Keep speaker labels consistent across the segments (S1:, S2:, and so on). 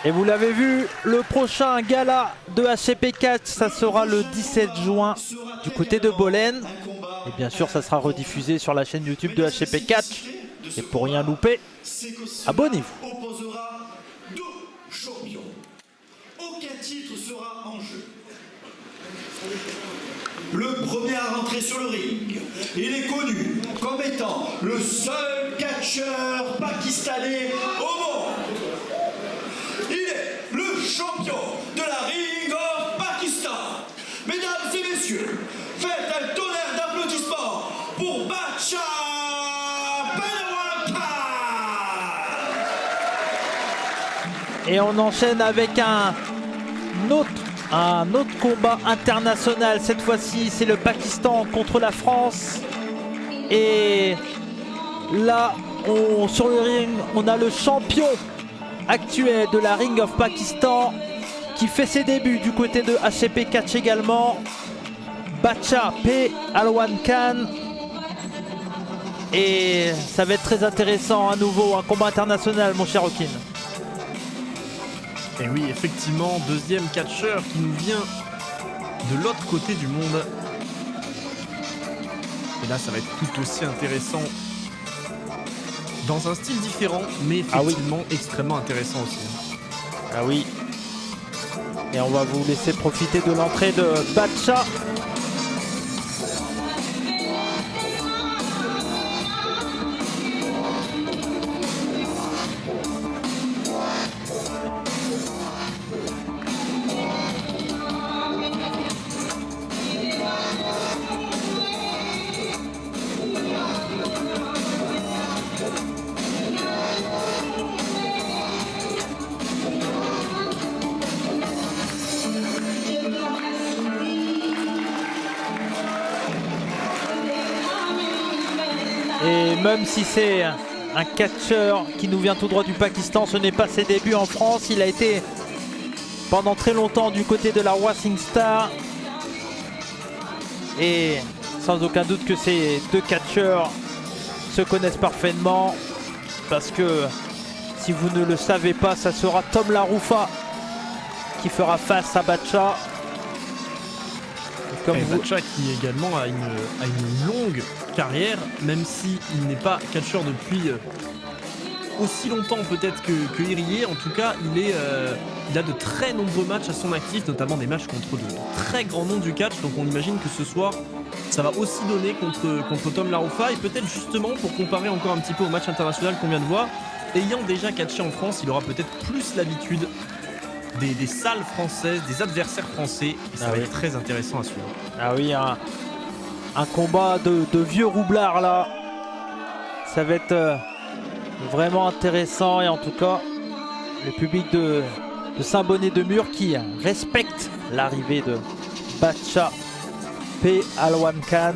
S1: Et vous l'avez vu, le prochain gala de HCP Catch, ça sera le 17 juin du côté de Bolène. Et bien sûr, ça sera rediffusé sur la chaîne YouTube de HCP Catch. Et pour rien louper, abonnez-vous.
S2: Opposera deux champions. Aucun titre sera en jeu. Le premier à rentrer sur le ring, il est connu comme étant le seul catcheur pakistanais au monde. Il est le champion de la Ring of Pakistan. Mesdames et messieurs, faites un tonnerre d'applaudissements pour Bacha Pehlwan Khan.
S1: Et on enchaîne avec un autre combat international. Cette fois-ci, c'est le Pakistan contre la France. Et là, sur le ring, on a le champion actuel de la Ring of Pakistan qui fait ses débuts du côté de HCP Catch également, Bacha Pehlwan Khan. Et ça va être très intéressant à nouveau, un combat international, mon cher Okin.
S3: Et oui, effectivement, deuxième catcheur qui nous vient de l'autre côté du monde. Et là, ça va être tout aussi intéressant. Dans un style différent, mais effectivement extrêmement intéressant aussi.
S1: Ah oui. Et on va vous laisser profiter de l'entrée de Bacha. Et même si c'est un catcheur qui nous vient tout droit du Pakistan, ce n'est pas ses débuts en France. Il a été pendant très longtemps du côté de la Rising Star. Et sans aucun doute que ces deux catcheurs se connaissent parfaitement. Parce que si vous ne le savez pas, ça sera Tom Laroufa qui fera face à Bacha.
S3: Bacha qui également a une longue carrière, même s'il n'est pas catcheur depuis aussi longtemps peut-être que Irie. En tout cas, il a de très nombreux matchs à son actif, notamment des matchs contre de très grands noms du catch. Donc on imagine que ce soir, ça va aussi donner contre Tom Laroufa. Et peut-être justement, pour comparer encore un petit peu au match international qu'on vient de voir, ayant déjà catché en France, il aura peut-être plus l'habitude des salles françaises, des adversaires français. Et ça va être très intéressant à suivre.
S1: Ah oui, un combat de vieux roublards là. Ça va être vraiment intéressant. Et en tout cas, le public de Saint-Bonnet-de-Mur qui respecte l'arrivée de Bacha Pehlwan Khan.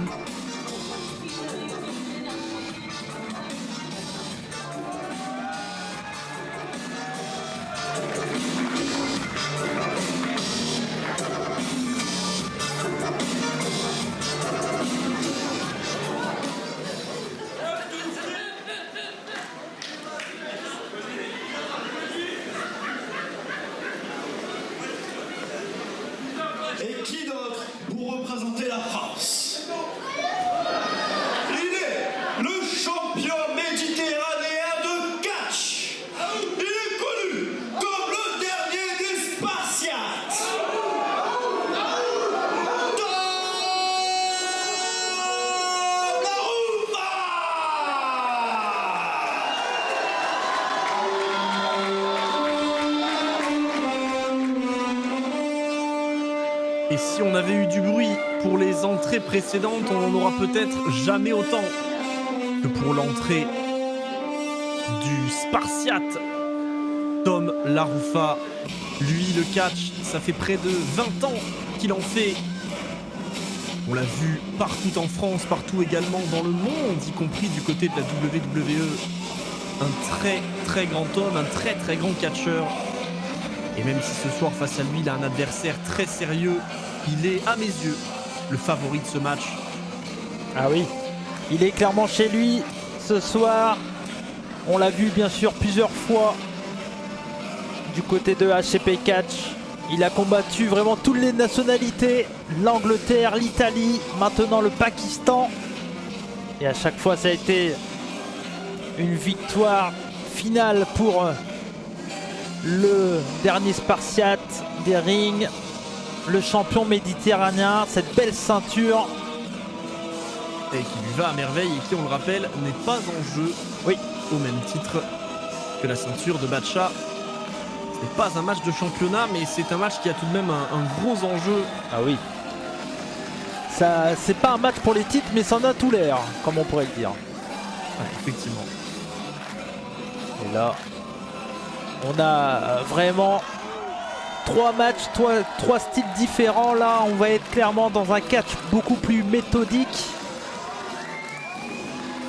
S2: Et qui d'autre pour représenter la France? Il est le champion méditerranéen de catch. Il est connu comme le dernier des Spartiates. Tom Laroufa.
S3: Et si on avait eu du bruit pour les entrées précédentes, on n'en aura peut-être jamais autant que pour l'entrée du Spartiate Tom Laroufa. Lui, le catch, ça fait près de 20 ans qu'il en fait. On l'a vu partout en France, partout également dans le monde, y compris du côté de la WWE. Un très très grand homme, un très très grand catcheur. Et même si ce soir face à lui il a un adversaire très sérieux, il est à mes yeux le favori de ce match.
S1: Ah oui, il est clairement chez lui ce soir. On l'a vu bien sûr plusieurs fois du côté de HCP Catch. Il a combattu vraiment toutes les nationalités, l'Angleterre, l'Italie, maintenant le Pakistan. Et à chaque fois, ça a été une victoire finale pour le dernier Spartiate des rings, le champion méditerranéen, cette belle ceinture.
S3: Et qui lui va à merveille et qui, on le rappelle, n'est pas en jeu.
S1: Oui.
S3: Au même titre que la ceinture de Batcha. Ce n'est pas un match de championnat, mais c'est un match qui a tout de même un gros enjeu.
S1: Ah oui. Ça, c'est pas un match pour les titres, mais ça en a tout l'air, comme on pourrait le dire.
S3: Ouais, effectivement.
S1: Et là, on a vraiment 3 matchs, 3 styles différents. Là, on va être clairement dans un catch beaucoup plus méthodique.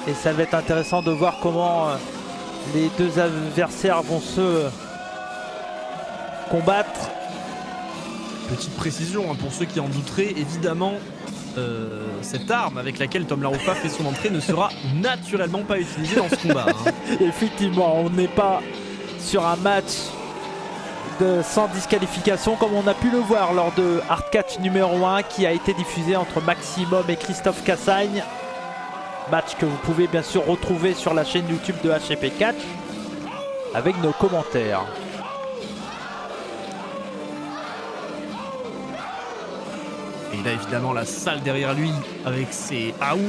S1: Et ça va être intéressant de voir comment les deux adversaires vont se combattre.
S3: Petite précision hein, pour ceux qui en douteraient, évidemment, cette arme avec laquelle Tom Laroupa fait son entrée ne sera naturellement pas utilisée dans ce combat. Hein.
S1: Effectivement, on n'est pas sur un match sans disqualification comme on a pu le voir lors de Hard Catch numéro 1 qui a été diffusé entre Maximum et Christophe Cassagne. Match que vous pouvez bien sûr retrouver sur la chaîne YouTube de HCP Catch avec nos commentaires.
S3: Et il a évidemment la salle derrière lui avec ses Aou.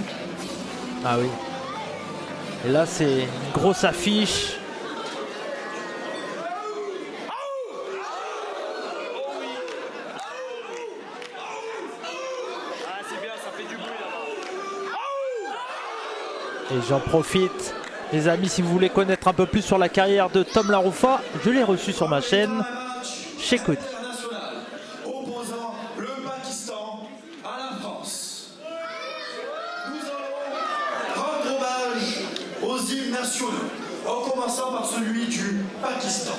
S1: Ah oui. Et là c'est une grosse affiche. Et j'en profite, les amis, si vous voulez connaître un peu plus sur la carrière de Tom Laroupa, je l'ai reçu sur ma chaîne chez Cody.
S2: Opposant le Pakistan à la France. Nous allons rendre hommage aux hymnes nationaux, en commençant par celui du Pakistan.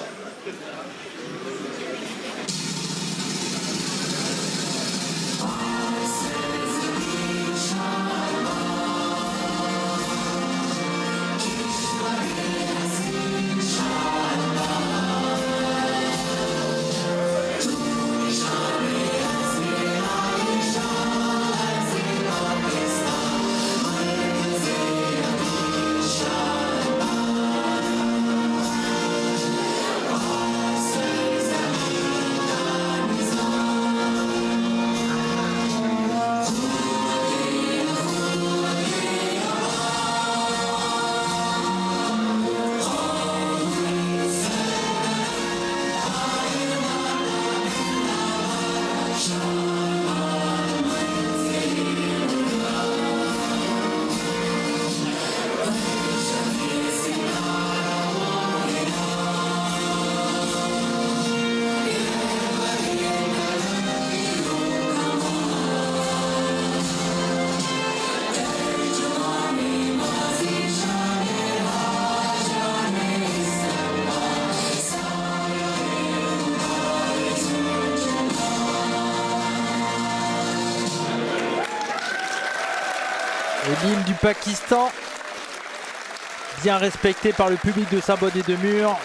S1: Et l'hymne du Pakistan, bien respecté par le public de Saint-Bonnet-de-Mur.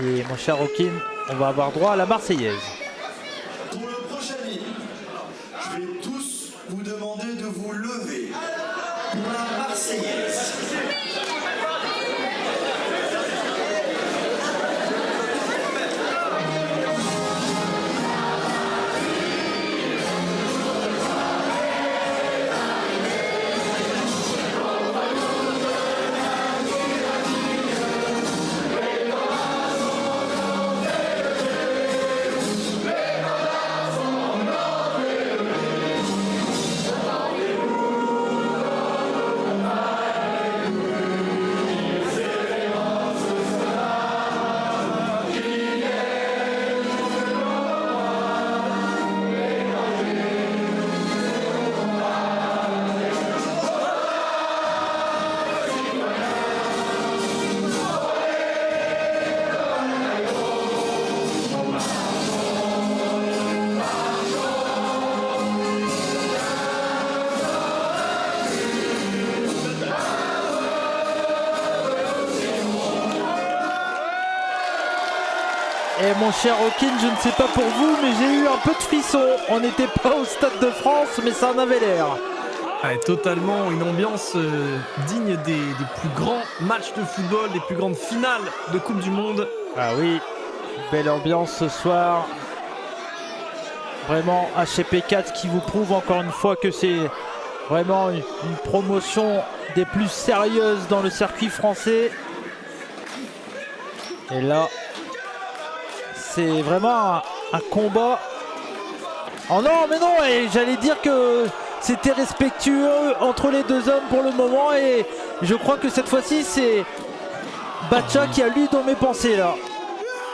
S1: Et mon cher Rokin, on va avoir droit à la Marseillaise.
S2: Pour le prochain hymne, je vais tous vous demander de vous lever pour la Marseillaise.
S1: Et mon cher Hawkin, je ne sais pas pour vous, mais j'ai eu un peu de frisson. On n'était pas au Stade de France, mais ça en avait l'air.
S3: Ouais, totalement une ambiance digne des plus grands matchs de football, des plus grandes finales de Coupe du Monde.
S1: Ah oui, belle ambiance ce soir. Vraiment HCP4 qui vous prouve encore une fois que c'est vraiment une promotion des plus sérieuses dans le circuit français. Et là, c'est vraiment un combat. Oh non, mais non, et j'allais dire que c'était respectueux entre les deux hommes pour le moment. Et je crois que cette fois-ci, c'est Batcha qui a lu dans mes pensées là.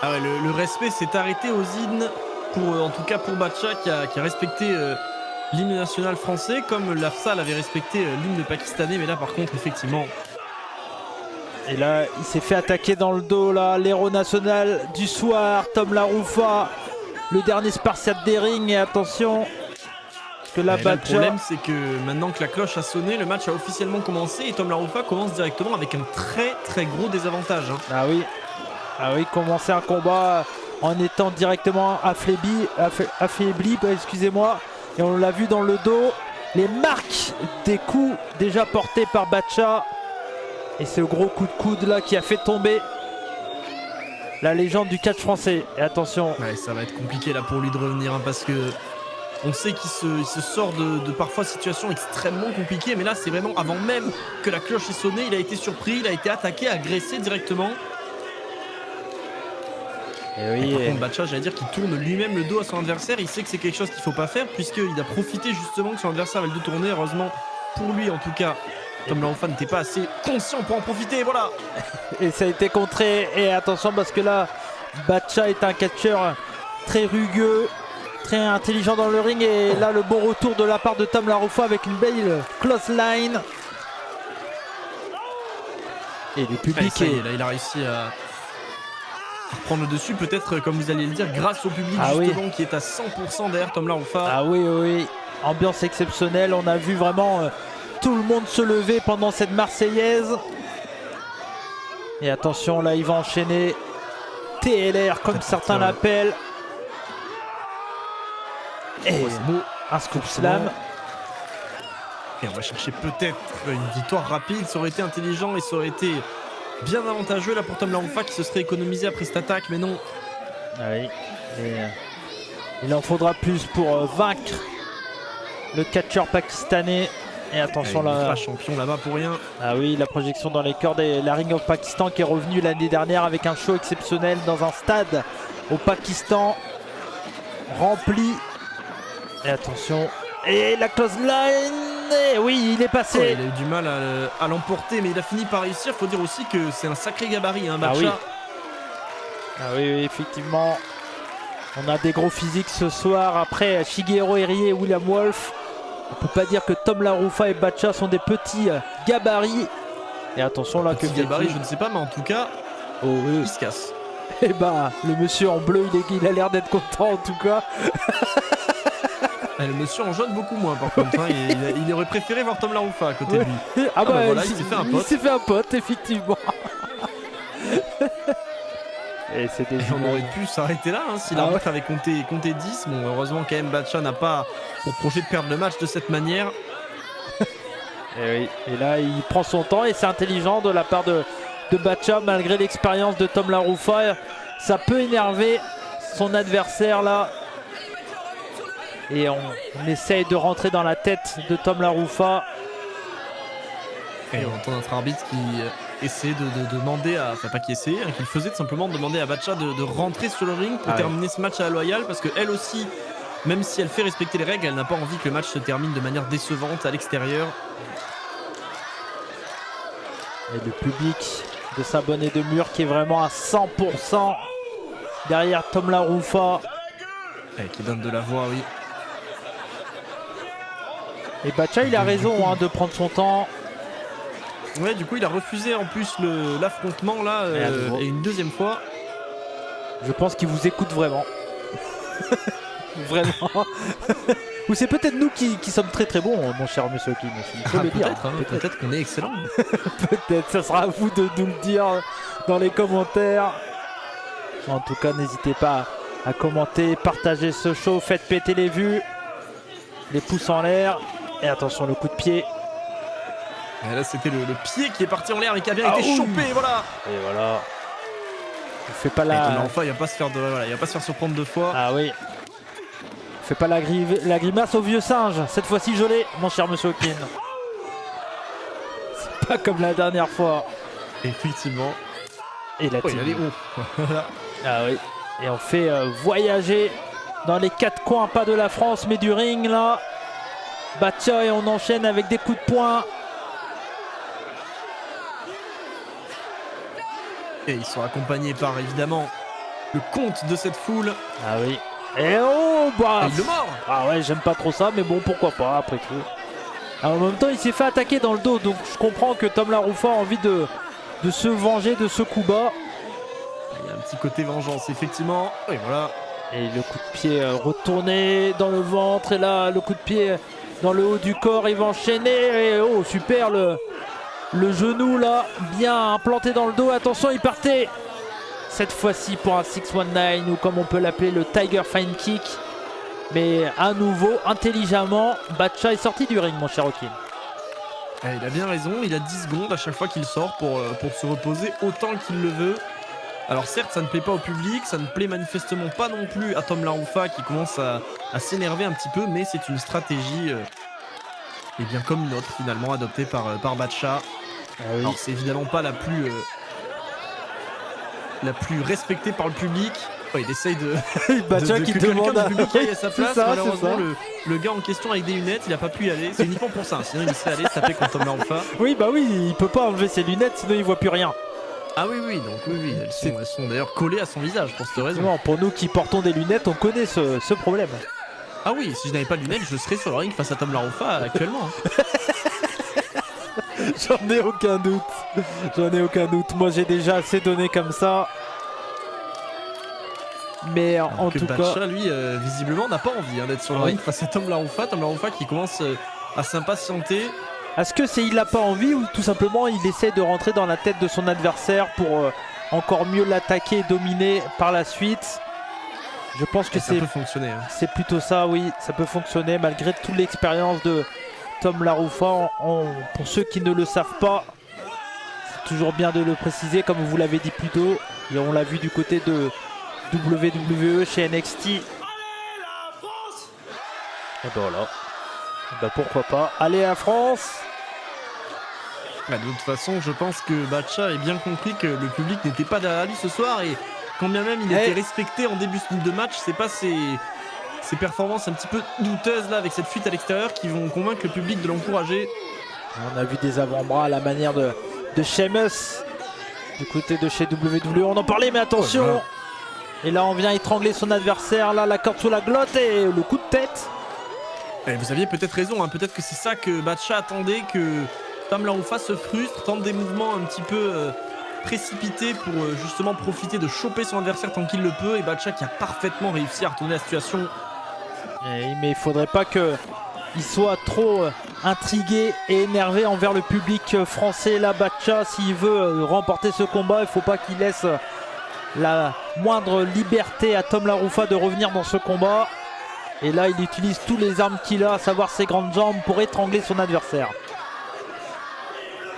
S3: Ah ouais, le respect s'est arrêté aux hymnes, en tout cas pour Batcha qui a respecté l'hymne national français, comme la salle avait respecté l'hymne pakistanais. Mais là, par contre, effectivement.
S1: Et là, il s'est fait attaquer dans le dos, là, l'héros national du soir, Tom Laroufa, le dernier Spartiate des rings. Et attention, parce que là,
S3: Le
S1: Batcha...
S3: problème, c'est que maintenant que la cloche a sonné, le match a officiellement commencé et Tom Laroufa commence directement avec un très très gros désavantage.
S1: Ah oui, commencer un combat en étant directement affaibli, excusez-moi. Et on l'a vu dans le dos, les marques des coups déjà portés par Batcha. Et ce gros coup de coude là qui a fait tomber la légende du catch français. Et attention.
S3: Ouais, ça va être compliqué là pour lui de revenir, hein, parce que on sait qu'il se sort de parfois situations extrêmement compliquées. Mais là, c'est vraiment avant même que la cloche ait sonné, il a été surpris, il a été attaqué, agressé directement.
S1: Et oui,
S3: par contre, Batcha, j'allais dire qu'il tourne lui-même le dos à son adversaire. Il sait que c'est quelque chose qu'il ne faut pas faire, puisqu'il a profité justement que son adversaire avait le dos tourné. Heureusement pour lui, en tout cas, Tom Laroufa n'était pas assez conscient pour en profiter. Voilà.
S1: Et ça a été contré. Et attention, parce que là, Batcha est un catcheur très rugueux, très intelligent dans le ring. Et là, le bon retour de la part de Tom Laroufa avec une belle close line. Et le public
S3: ça y est, là, il a réussi à prendre le dessus, peut-être, comme vous allez le dire, grâce au public justement qui est à 100% derrière Tom Laroufa.
S1: Ah oui, ambiance exceptionnelle. On a vu vraiment tout le monde se lever pendant cette Marseillaise. Et attention, là il va enchaîner TLR comme certains l'appellent. Et un scoop slam.
S3: Et on va chercher peut-être une victoire rapide. Ça aurait été intelligent et ça aurait été bien avantageux là pour Tom Laroufa qui se serait économisé après cette attaque, mais non.
S1: Ah oui. Et, il en faudra plus pour vaincre le catcheur pakistanais. Et attention là.
S3: Il sera champion là-bas pour rien.
S1: Ah oui, la projection dans les cordes et la Ring of Pakistan qui est revenue l'année dernière avec un show exceptionnel dans un stade au Pakistan rempli. Et attention. Et la close line. Et oui, il est passé.
S3: Ouais, il a eu du mal à l'emporter, mais il a fini par réussir. Faut dire aussi que c'est un sacré gabarit, hein, Batcha.
S1: Ah oui, effectivement. On a des gros physiques ce soir. Après Shigeru Erie et William Wolf, on peut pas dire que Tom Laroufa et Batcha sont des petits gabarits. Et attention là que
S3: gabarit, je ne sais pas, mais en tout cas, il se casse.
S1: Et bah, le monsieur en bleu, il a l'air d'être content en tout cas.
S3: Le monsieur en jaune beaucoup moins par contre, hein. il aurait préféré voir Tom Laroufa à côté de lui.
S1: Ah bah
S3: voilà, il s'est fait un pote.
S1: Il s'est fait un pote, effectivement. Et
S3: on aurait pu s'arrêter là, hein, si l'arbitre avait compté 10. Bon, heureusement quand même Batcha n'a pas pour projet de perdre le match de cette manière.
S1: Et oui, et là il prend son temps et c'est intelligent de la part de Batcha malgré l'expérience de Tom Laroufa. Ça peut énerver son adversaire là. Et on essaye de rentrer dans la tête de Tom Laroufa.
S3: Et on entend notre arbitre qui essaie de demander à... Enfin pas qui essayait, hein, qu'il faisait tout simplement demander à Batcha de rentrer sur le ring pour terminer ce match à la loyale. Parce qu'elle aussi, même si elle fait respecter les règles, elle n'a pas envie que le match se termine de manière décevante à l'extérieur.
S1: Et le public de Sabonnet de Mur qui est vraiment à 100% derrière Tom Laroufa.
S3: Et qui donne de la voix, oui.
S1: Et Batcha il a raison de prendre son temps.
S3: Ouais, du coup il a refusé en plus l'affrontement là et une deuxième fois.
S1: Je pense qu'il vous écoute vraiment. Vraiment. Ou c'est peut-être nous qui sommes très très bons, mon cher monsieur Kim. Il faut le dire.
S3: Peut-être qu'on est excellent.
S1: Peut-être, ça sera à vous de nous le dire dans les commentaires. En tout cas, n'hésitez pas à commenter, partager ce show, faites péter les vues, les pouces en l'air. Et attention, le coup de pied.
S3: Et là, c'était le pied qui est parti en l'air et qui a bien été chopé, voilà.
S1: Et voilà. Il fait pas
S3: Là,
S1: la...
S3: enfin, il va pas se faire surprendre deux fois.
S1: Ah oui. Fais pas la grimace au vieux singe. Cette fois-ci, je l'ai, mon cher monsieur Hawkin. C'est pas comme la dernière fois.
S3: Effectivement.
S1: Et la
S3: Oh, il
S1: team.
S3: allait haut.
S1: Ah oui. Et on fait voyager dans les quatre coins, pas de la France, mais du ring là. Batcha et on enchaîne avec des coups de poing.
S3: Et ils sont accompagnés par évidemment le comte de cette foule.
S1: Ah oui. Et oh bah.
S3: Et il le mord.
S1: Ah ouais, j'aime pas trop ça, mais bon, pourquoi pas après tout. Alors, en même temps, il s'est fait attaquer dans le dos, donc je comprends que Tom Laroufa a envie de se venger de ce coup bas.
S3: Il y a un petit côté vengeance, effectivement. Et voilà.
S1: Et le coup de pied retourné dans le ventre, et là, le coup de pied dans le haut du corps, il va enchaîner. Et oh, super, le genou là, bien implanté dans le dos. Attention, il partait cette fois-ci pour un 619, ou comme on peut l'appeler, le Tiger Fine Kick. Mais à nouveau, intelligemment, Batcha est sorti du ring, mon cher Hawkin.
S3: Il a bien raison, il a 10 secondes à chaque fois qu'il sort pour se reposer autant qu'il le veut. Alors certes, ça ne plaît pas au public, ça ne plaît manifestement pas non plus à Tom Laroufa qui commence à s'énerver un petit peu, mais c'est une stratégie et bien comme une autre finalement adoptée par Batcha.
S1: Ah oui.
S3: Alors c'est évidemment pas la plus respectée par le public. Oh, il essaye de
S1: Batcha qui
S3: que
S1: demande
S3: quelqu'un
S1: à...
S3: du public aille à sa
S1: C'est
S3: place.
S1: ça,
S3: Malheureusement,
S1: c'est
S3: le gars en question avec des lunettes, il a pas pu y aller. C'est uniquement pour ça, sinon il serait allé se taper contre Tom Laroufa.
S1: Oui, bah oui, il peut pas enlever ses lunettes, sinon il voit plus rien.
S3: Ah oui, donc oui, elles sont d'ailleurs collées à son visage pour cette raison.
S1: Non, pour nous qui portons des lunettes, on connaît ce problème.
S3: Ah oui, si je n'avais pas de lunettes, je serais sur le ring face à Tom Laroufa actuellement.
S1: J'en ai aucun doute. J'en ai aucun doute. Moi, j'ai déjà assez donné comme ça. Mais en tout
S3: Batcha,
S1: cas...
S3: lui, visiblement, n'a pas envie d'être sur le
S1: Oui.
S3: ring face à Tom Laroufa. Tom Laroufa qui commence à s'impatienter.
S1: Est-ce que c'est il n'a pas envie ou tout simplement il essaie de rentrer dans la tête de son adversaire pour encore mieux l'attaquer et dominer par la suite? Je pense que
S3: Ça peut fonctionner. Hein.
S1: c'est plutôt ça, oui. Ça peut fonctionner malgré toute l'expérience de Tom Laroufa. Pour ceux qui ne le savent pas, c'est toujours bien de le préciser comme vous l'avez dit plus tôt. Et on l'a vu du côté de WWE chez NXT. Et ben voilà. Bah pourquoi pas. Allez à France.
S3: Bah, de toute façon, je pense que Batcha a bien compris que le public n'était pas derrière lui ce soir et quand bien même il était respecté en début de match, c'est pas ses performances un petit peu douteuses là avec cette fuite à l'extérieur qui vont convaincre le public de l'encourager.
S1: On a vu des avant-bras à la manière de Sheamus du côté de chez WWE. On en parlait, mais attention.
S3: Oh, voilà.
S1: Et là, on vient étrangler son adversaire. Là, la corde sous la glotte et le coup de tête.
S3: Et vous aviez peut-être raison, hein. Peut-être que c'est ça que Batcha attendait, que Tom Laroufa se frustre, tente des mouvements un petit peu précipités pour justement profiter de choper son adversaire tant qu'il le peut. Et Batcha qui a parfaitement réussi à retourner la situation.
S1: Mais il faudrait pas qu'il soit trop intrigué et énervé envers le public français. Là, Batcha, s'il veut remporter ce combat, il faut pas qu'il laisse la moindre liberté à Tom Laroufa de revenir dans ce combat. Et là, il utilise tous les armes qu'il a, à savoir ses grandes jambes, pour étrangler son adversaire.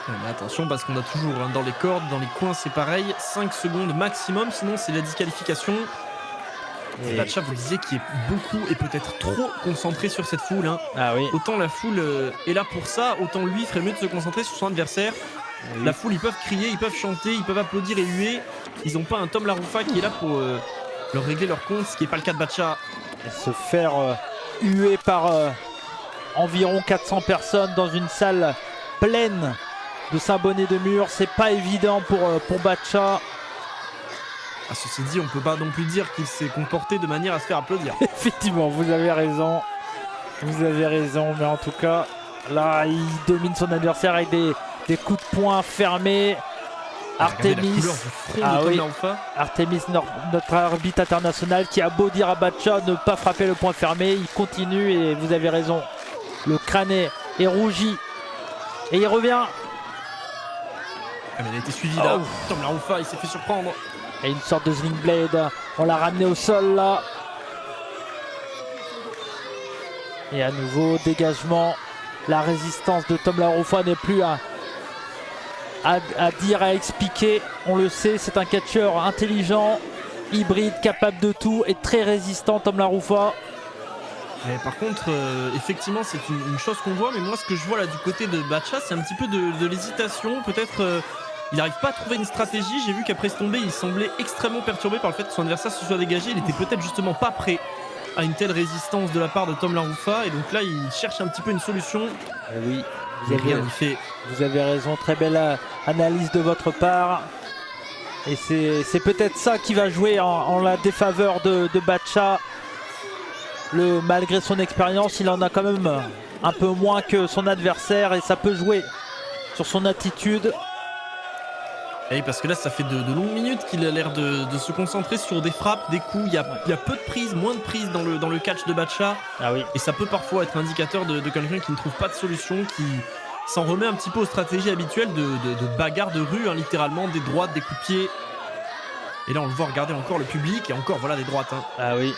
S3: Mais attention parce qu'on a toujours dans les cordes, dans les coins c'est pareil, 5 secondes maximum, sinon c'est la disqualification. Et Batcha, vous disiez qu'il est beaucoup et peut-être trop concentré sur cette foule. Hein.
S1: Ah oui.
S3: Autant la foule est là pour ça, autant lui ferait mieux de se concentrer sur son adversaire. Oui. La foule, ils peuvent crier, ils peuvent chanter, ils peuvent applaudir et huer. Ils n'ont pas un Tom Laroufa qui est là pour leur régler leur compte, ce qui n'est pas le cas de Batcha.
S1: Et se faire huer par environ 400 personnes dans une salle pleine de Saint-Bonnet-de-Mur, c'est pas évident pour Batcha.
S3: Ah, ceci dit, on peut pas non plus dire qu'il s'est comporté de manière à se faire applaudir.
S1: Effectivement, vous avez raison. Vous avez raison, mais en tout cas, là, il domine son adversaire avec des coups de poing fermés. Artemis, oui. Artemis, notre arbitre international, qui a beau dire à Batcha ne pas frapper le poing fermé, il continue et vous avez raison. Le crâne est rougi et il revient.
S3: Ah, mais il a été suivi là. Tom Laroufa, il s'est fait surprendre.
S1: Et une sorte de Sling Blade. On l'a ramené au sol là. Et à nouveau, dégagement. La résistance de Tom Larufa n'est plus à dire, à expliquer. On le sait, c'est un catcheur intelligent, hybride, capable de tout et très résistant, Tom Larufa.
S3: Mais par contre, effectivement, c'est une chose qu'on voit. Mais moi, ce que je vois là du côté de Batcha, c'est un petit peu de l'hésitation. Peut-être il n'arrive pas à trouver une stratégie. J'ai vu qu'après ce tombé, il semblait extrêmement perturbé par le fait que son adversaire se soit dégagé. Il était peut-être justement pas prêt à une telle résistance de la part de Tom Larufa. Et donc là, il cherche un petit peu une solution.
S1: Oui, vous avez raison. Très belle analyse de votre part. Et c'est peut-être ça qui va jouer en la défaveur de Batcha. Malgré son expérience, il en a quand même un peu moins que son adversaire et ça peut jouer sur son attitude.
S3: Et parce que là, ça fait de longues minutes qu'il a l'air de se concentrer sur des frappes, des coups. Il y a peu de prises, moins de prises dans le catch de Batcha.
S1: Ah oui.
S3: Et ça peut parfois être indicateur de quelqu'un qui ne trouve pas de solution, qui s'en remet un petit peu aux stratégies habituelles de bagarre de rue, hein, littéralement, des droites, des coups de pied. Et là, on le voit regarder encore le public et encore, voilà, des droites. Hein.
S1: Ah oui.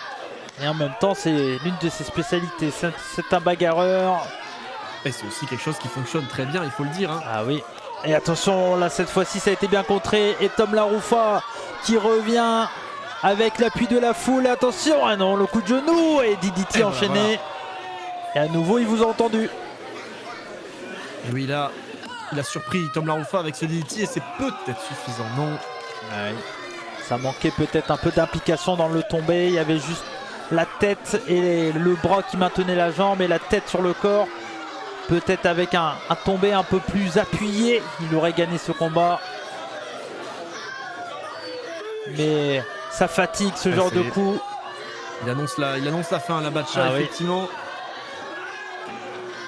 S1: Et en même temps, c'est l'une de ses spécialités. C'est un bagarreur.
S3: Et c'est aussi quelque chose qui fonctionne très bien, il faut le dire. Hein.
S1: Ah oui. Et attention, là, cette fois-ci, ça a été bien contré. Et Tom Larufa qui revient avec l'appui de la foule. Attention, ah non, le coup de genou. Et DDT enchaîné. Voilà. Et à nouveau, il vous a entendu.
S3: Et oui, là, il a surpris Tom Larufa avec ce DDT et c'est peut-être suffisant, non?
S1: Ah oui. Ça manquait peut-être un peu d'implication dans le tombé. Il y avait juste la tête et le bras qui maintenaient la jambe et la tête sur le corps. Peut-être avec un tombé un peu plus appuyé, il aurait gagné ce combat. Mais ça fatigue ce genre de coup.
S3: Il annonce la fin à la Batcha, effectivement.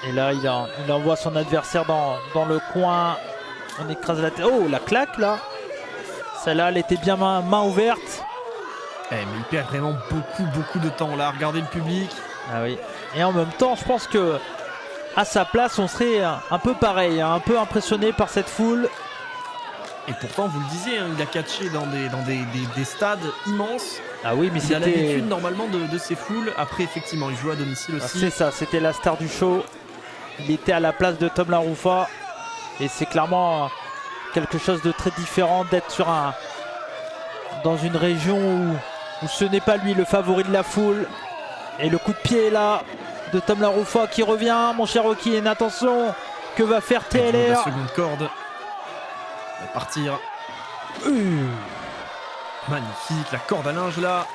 S1: Oui. Et là, il envoie son adversaire dans le coin. On écrase la tête. Oh, la claque là. Celle-là, elle était bien main ouverte.
S3: Mais il perd vraiment beaucoup de temps là. Regardez le public.
S1: Ah oui. Et en même temps, je pense que à sa place, on serait un peu pareil, un peu impressionné par cette foule.
S3: Et pourtant, vous le disiez, hein, il a catché dans des stades immenses.
S1: Ah oui, mais
S3: il a l'habitude normalement de ces foules. Après, effectivement, il joue à domicile aussi.
S1: C'est ça, c'était la star du show. Il était à la place de Tom Larufa. Et c'est clairement quelque chose de très différent d'être dans une région où ce n'est pas lui le favori de la foule. Et le coup de pied est là de Tom Larufa qui revient, mon cher Okin. Attention, que va faire TLR?
S3: La seconde corde va partir. Magnifique, la corde à linge là.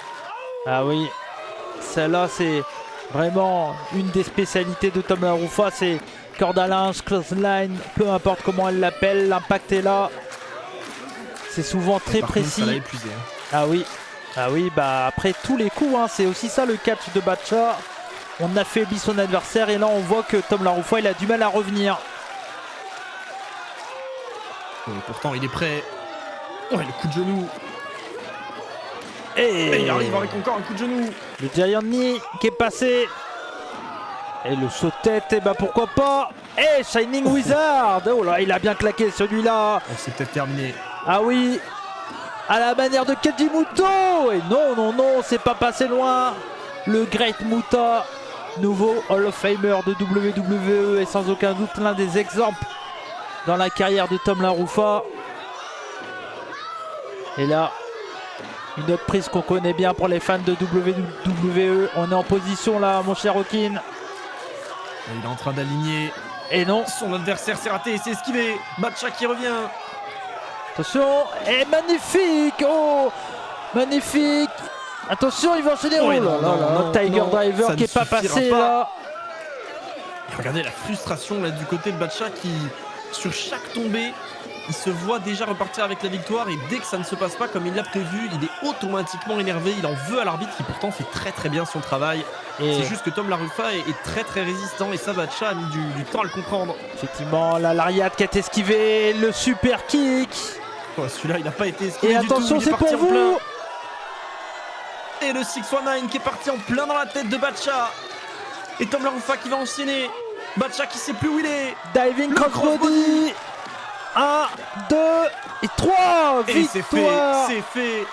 S1: Ah oui, celle-là c'est vraiment une des spécialités de Tom Larufa, c'est corde à linge, close line, peu importe comment elle l'appelle, l'impact est là. C'est souvent très précis.
S3: Contre, ça l'a épuisé, hein.
S1: Ah oui, bah après tous les coups, hein, c'est aussi ça le catch de Batcha. On affaiblit son adversaire et là on voit que Tom Larufa il a du mal à revenir.
S3: Et pourtant il est prêt. Oh, le coup de genou.
S1: Et
S3: il arrive avec encore un coup de genou.
S1: Le Giant Knee qui est passé. Et le saut de tête, et bah pourquoi pas. Et Shining Wizard. Oh là, il a bien claqué celui-là.
S3: C'est peut-être terminé.
S1: Ah oui, à la manière de Keiji Muto. Et non, c'est pas passé loin. Le Great Muta, nouveau Hall of Famer de WWE et sans aucun doute l'un des exemples dans la carrière de Tom Larufa. Et là, une autre prise qu'on connaît bien pour les fans de WWE. On est en position là, mon cher Okin.
S3: Il est en train d'aligner.
S1: Et non.
S3: Son adversaire s'est raté, c'est esquivé. Batcha qui revient.
S1: Attention, et magnifique. Oh, magnifique. Attention, il va enchaîner. Oh là là, Tiger Driver qui n'est pas passé là.
S3: Et regardez la frustration là du côté de Batcha qui, sur chaque tombée, il se voit déjà repartir avec la victoire et dès que ça ne se passe pas comme il l'a prévu, il est automatiquement énervé. Il en veut à l'arbitre qui pourtant fait très bien son travail. C'est juste que Tom Larufa est très résistant et ça Batcha a mis du temps à le comprendre.
S1: Effectivement, la lariat qui a été esquivé, le super kick.
S3: Oh, celui-là il n'a pas été esquivé
S1: et
S3: du tout.
S1: Attention, c'est pour vous.
S3: Et le 619 qui est parti en plein dans la tête de Batcha. Et Tom Larufa qui va enchaîner. Batcha qui sait plus où il est.
S1: Diving crossbody. 1, 2 et 3.
S3: Et c'est fait,
S1: Victoire.
S3: c'est fait.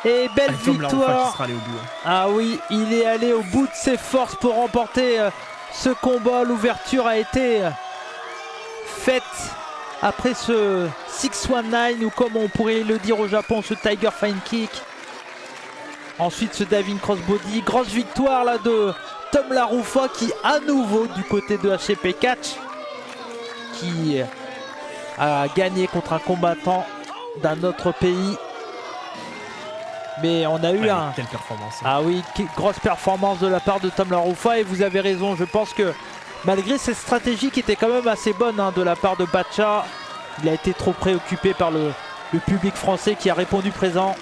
S1: Et belle
S3: Allez, Tom Larofa
S1: victoire.
S3: qui sera allé au bout.
S1: Ah oui, il est allé au bout de ses forces pour remporter ce combat. L'ouverture a été faite après ce 619 ou comme on pourrait le dire au Japon, ce Tiger Fine Kick. Ensuite ce Diving Crossbody. Grosse victoire là de Tom Larofa qui à nouveau du côté de HCP Catch qui a gagné contre un combattant d'un autre pays. Mais on a eu un...
S3: Quelle performance.
S1: Ah oui, grosse performance de la part de Tom Larofa et vous avez raison, je pense que malgré cette stratégie qui était quand même assez bonne de la part de Bacha, il a été trop préoccupé par le public français qui a répondu présent.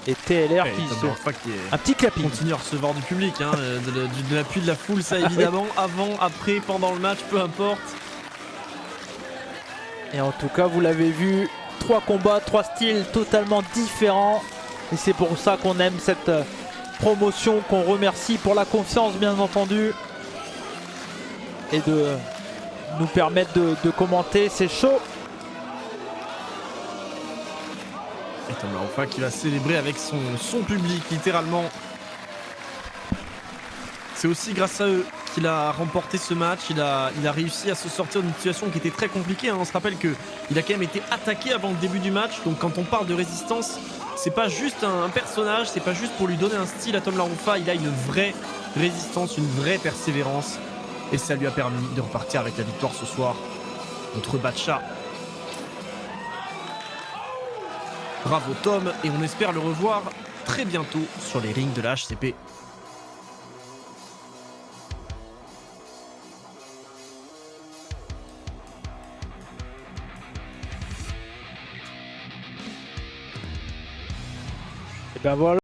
S1: Et TLR qui
S3: Tom
S1: se...
S3: Larofa qui est...
S1: Un petit clapping.
S3: continue à recevoir du public, hein, de l'appui de la foule, ça évidemment, avant, après, pendant le match, peu importe.
S1: Et en tout cas, vous l'avez vu, 3 combats, 3 styles totalement différents. Et c'est pour ça qu'on aime cette promotion, qu'on remercie pour la confiance bien entendu. Et de nous permettre de commenter, c'est chaud.
S3: Et Tom Larofa qui va célébrer avec son public, littéralement. C'est aussi grâce à eux qu'il a remporté ce match. Il a réussi à se sortir d'une situation qui était très compliquée. Hein. On se rappelle qu'il a quand même été attaqué avant le début du match. Donc quand on parle de résistance, c'est pas juste un personnage, c'est pas juste pour lui donner un style à Tom Larofa. Il a une vraie résistance, une vraie persévérance. Et ça lui a permis de repartir avec la victoire ce soir contre Bacha. Bravo Tom, et on espère le revoir très bientôt sur les rings de la HCP.
S1: Et ben voilà.